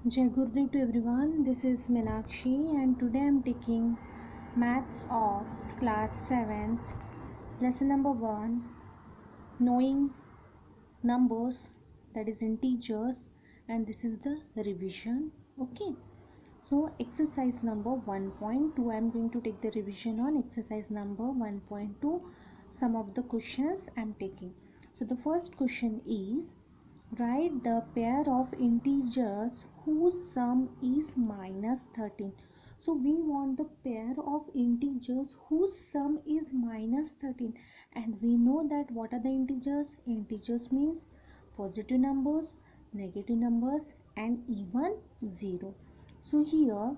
Jai Gurudev to everyone. This is Meenakshi and today I am taking Maths of class 7th, lesson number 1, knowing numbers, that is integers, and this is the revision. Okay. So exercise number 1.2, I am going to take the revision on exercise number 1.2. Some of the questions I am taking. So the first question is, write the pair of integers whose sum is minus 13. So we want the pair of integers whose sum is minus 13, and we know that what are the integers? Integers means positive numbers, negative numbers, and even 0. So here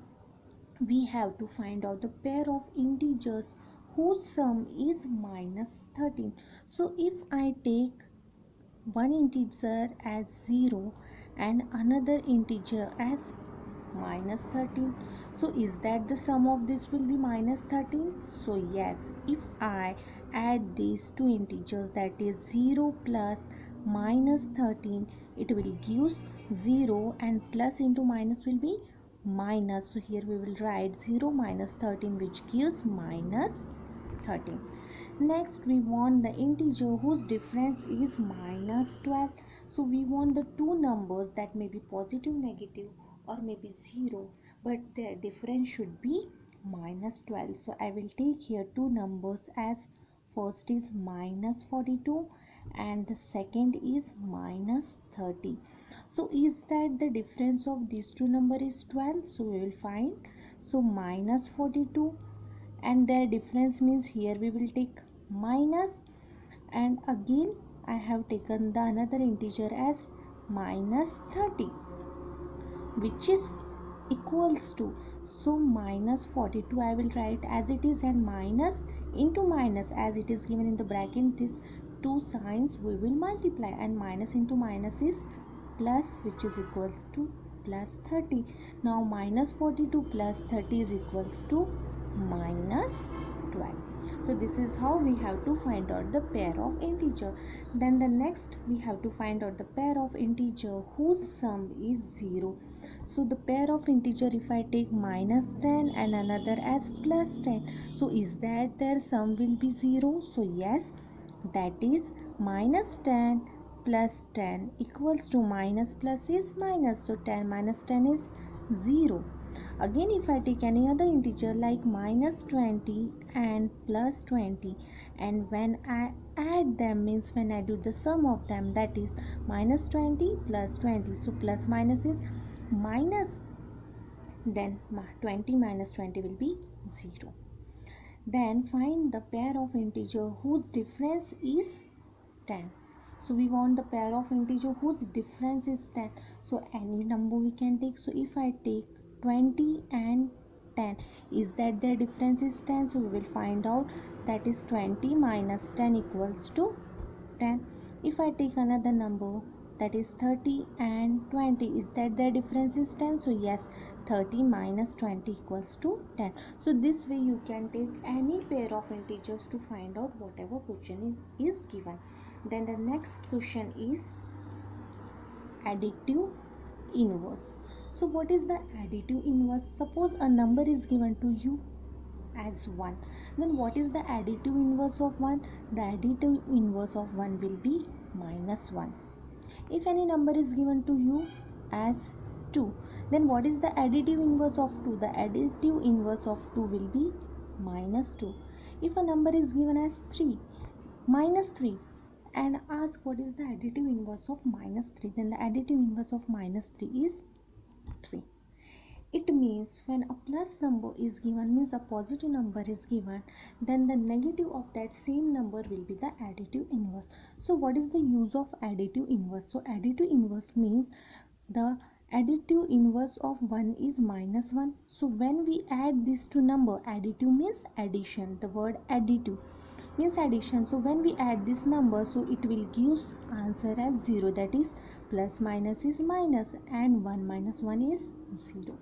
we have to find out the pair of integers whose sum is minus 13. So if I take one integer as 0 and another integer as minus 13, so is that the sum of this will be minus 13? So yes, if I add these two integers, that is 0 plus minus 13, it will give 0 and plus into minus will be minus. So here we will write 0 minus 13, which gives minus 13. Next, we want the integer whose difference is minus 12. So we want the two numbers that may be positive, negative, or maybe 0, but their difference should be minus 12. So I will take here two numbers, as first is minus 42 and the second is minus 30. So is that the difference of these two numbers is 12? So we will find, so minus 42, and their difference means here we will take minus, and again I have taken the another integer as minus 30, which is equals to, so minus 42 I will write as it is, and minus into minus as it is given in the bracket, these two signs we will multiply, and minus into minus is plus, which is equals to plus 30. Now minus 42 plus 30 is equals to minus 12. So this is how we have to find out the pair of integer. Then the next we have to find out the pair of integer whose sum is 0. So the pair of integer, if I take minus 10 and another as plus 10, so is that their sum will be 0? So yes, that is minus 10 plus 10 equals to minus plus is minus, so 10 minus 10 is 0. Again, if I take any other integer like minus 20 and plus 20, and when I add them, means when I do the sum of them, that is minus 20 plus 20, so plus minus is minus, then 20 minus 20 will be 0. Then find the pair of integer whose difference is 10. So we want the pair of integer whose difference is 10. So any number we can take. So if I take 20 and 10, is that their difference is 10? So we will find out, that is 20 minus 10 equals to 10. If I take another number, that is 30 and 20, is that their difference is 10? So yes, 30 minus 20 equals to 10. So this way you can take any pair of integers to find out whatever question is given. Then the next question is additive inverse. So what is the additive inverse? Suppose a number is given to you as 1, then what is the additive inverse of 1? The additive inverse of 1 will be minus 1. If any number is given to you as 2, then what is the additive inverse of 2? The additive inverse of 2 will be minus 2. If a number is given as 3, minus 3, and ask what is the additive inverse of minus 3, then the additive inverse of minus 3 is 3. It means when a plus number is given, means a positive number is given, then the negative of that same number will be the additive inverse. So what is the use of additive inverse? So additive inverse means the additive inverse of 1 is minus 1. So when we add these two number, additive means addition. The word additive means addition. So when we add this number, so it will give answer as 0, that is plus minus is minus and 1 minus 1 is 0.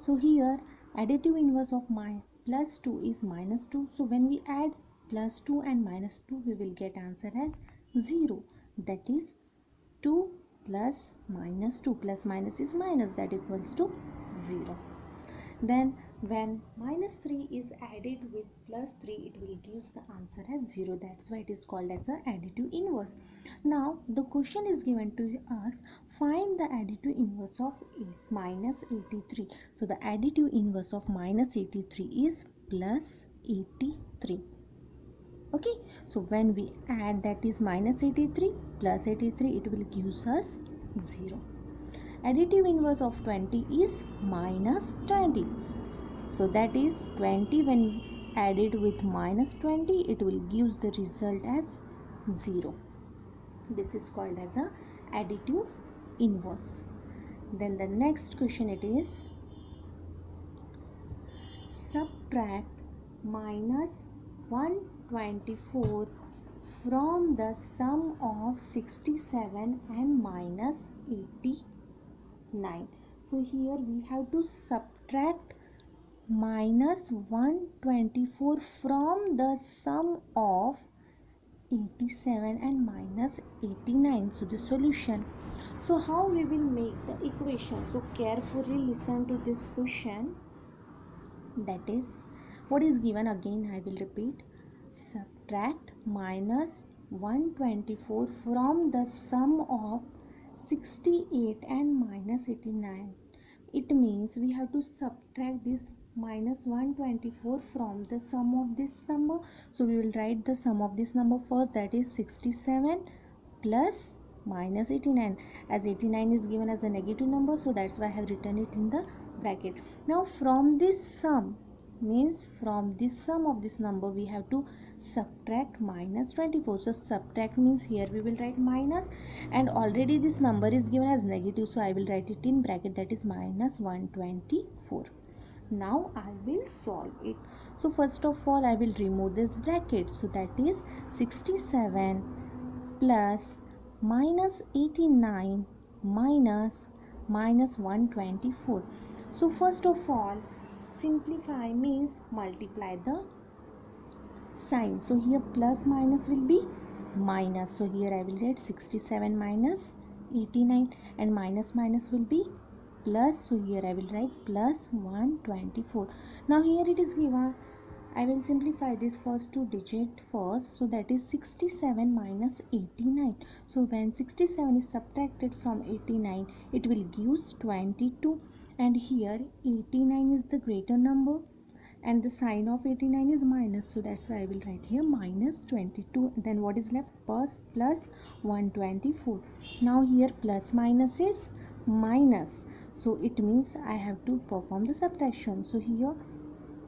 So here additive inverse of my plus 2 is minus 2. So when we add plus 2 and minus 2, we will get answer as 0, that is 2 plus minus 2. Plus minus is minus, that equals to 0. Then when minus 3 is added with plus 3, it will give the answer as 0. That's why it is called as an additive inverse. Now the question is given to us, find the additive inverse of minus 83. So the additive inverse of minus 83 is plus 83. Okay, so when we add, that is minus 83 plus 83, it will give us 0. Additive inverse of 20 is minus 20. So that is 20 when added with minus 20, it will give the result as 0. This is called as a additive inverse. Then the next question it is, subtract minus 124 from the sum of 67 and minus 89. So here we have to subtract minus 124 from the sum of 87 and minus 89. So the solution. So how we will make the equation? So carefully listen to this question. That is, what is given, again I will repeat. Subtract minus 124 from the sum of 68 and minus 89. It means we have to subtract this minus 124 from the sum of this number. So we will write the sum of this number first, that is 67 plus minus 89. As 89 is given as a negative number, so that's why I have written it in the bracket. Now from this sum, means from this sum of this number, we have to subtract minus 24. So subtract means here we will write minus, and already this number is given as negative, so I will write it in bracket, that is minus 124. Now I will solve it. So first of all I will remove this bracket. So that is 67 plus minus 89 minus 124. So first of all, simplify means multiply the sign. So here plus minus will be minus. So here I will write 67 minus 89, and minus minus will be plus. So here I will write plus 124. Now here it is given, I will simplify this first two digit first. So that is 67 minus 89. So when 67 is subtracted from 89, it will give 22. And here 89 is the greater number, and the sign of 89 is minus. So that's why I will write here minus 22. Then what is left? Plus 124. Now here plus minus is minus. So it means I have to perform the subtraction. So here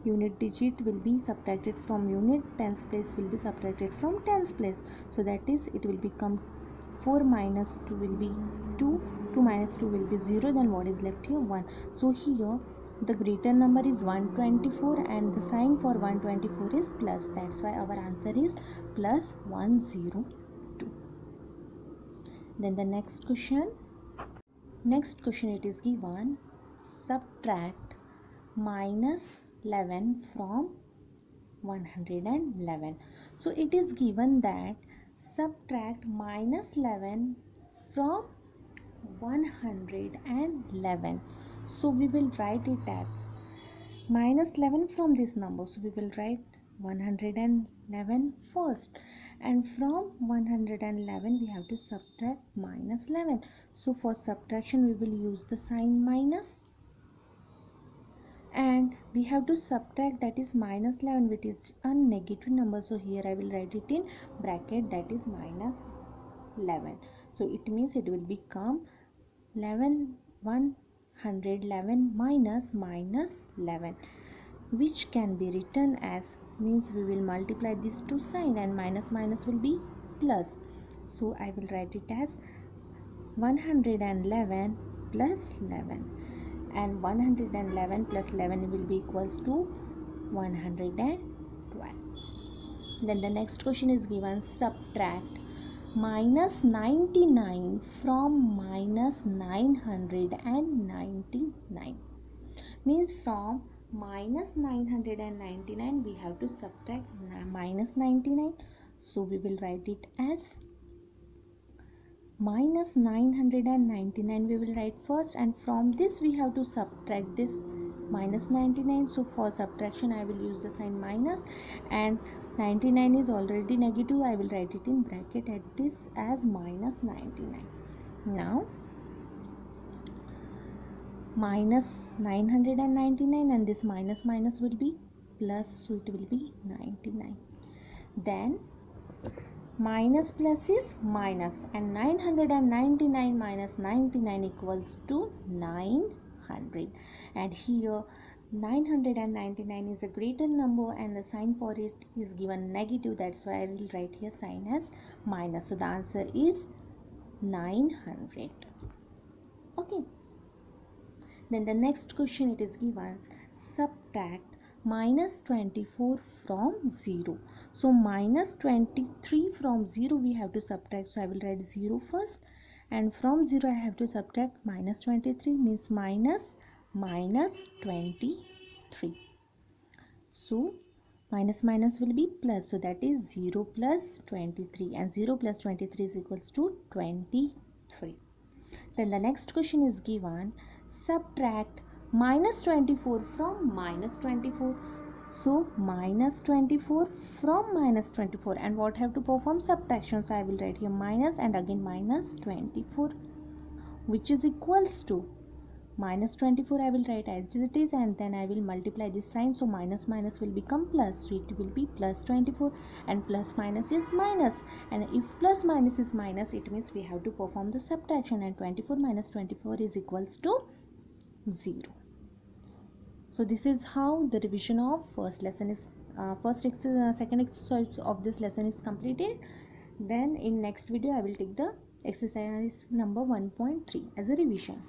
unit digit will be subtracted from unit, tens place will be subtracted from tens place. So that is, it will become 4 minus 2 will be 2, 2 minus 2 will be 0, then what is left here? 1. So here the greater number is 124, and the sign for 124 is plus. That's why our answer is plus 102. Then the next question. Next question it is given, subtract minus 11 from 111. So it is given that subtract minus 11 from 111. So we will write it as minus 11 from this number. So we will write 111 first, and from 111 we have to subtract minus 11. So for subtraction we will use the sign minus, and we have to subtract, that is minus 11, which is a negative number. So here I will write it in bracket, that is minus 11. So it means it will become 111 minus 11, which can be written as, means we will multiply these two sign, and minus minus will be plus. So I will write it as 111 plus 11, and 111 plus 11 will be equals to 112. Then the next question is given, subtract minus 99 from minus 999. Means from minus 999 we have to subtract minus 99. So we will write it as minus 999 we will write first, and from this we have to subtract this minus 99. So for subtraction I will use the sign minus, and 99 is already negative. I will write it in bracket at this as minus 99. Now minus 999 and this minus minus will be plus, so it will be 99. Then minus plus is minus, and 999 minus 99 equals to 900. And here 999 is a greater number and the sign for it is given negative. That's why I will write here sign as minus. So the answer is 900. Okay. Then the next question, it is given subtract minus 24 from 0. So minus 23 from 0 we have to subtract. So I will write 0 first, and from 0 I have to subtract minus 23, means minus 23. So minus minus will be plus, so that is 0 plus 23, and 0 plus 23 is equals to 23. Then the next question is given subtract minus 24 from minus 24. So minus 24 from minus 24, and what have to perform subtraction. So I will write here minus and again minus 24, which is equals to minus 24 I will write as it is, and then I will multiply this sign. So minus minus will become plus, so it will be plus 24, and plus minus is minus, and if plus minus is minus, it means we have to perform the subtraction, and 24 minus 24 is equals to 0. So this is how the revision of first lesson is second exercise of this lesson is completed. Then in next video I will take the exercise number 1.3 as a revision.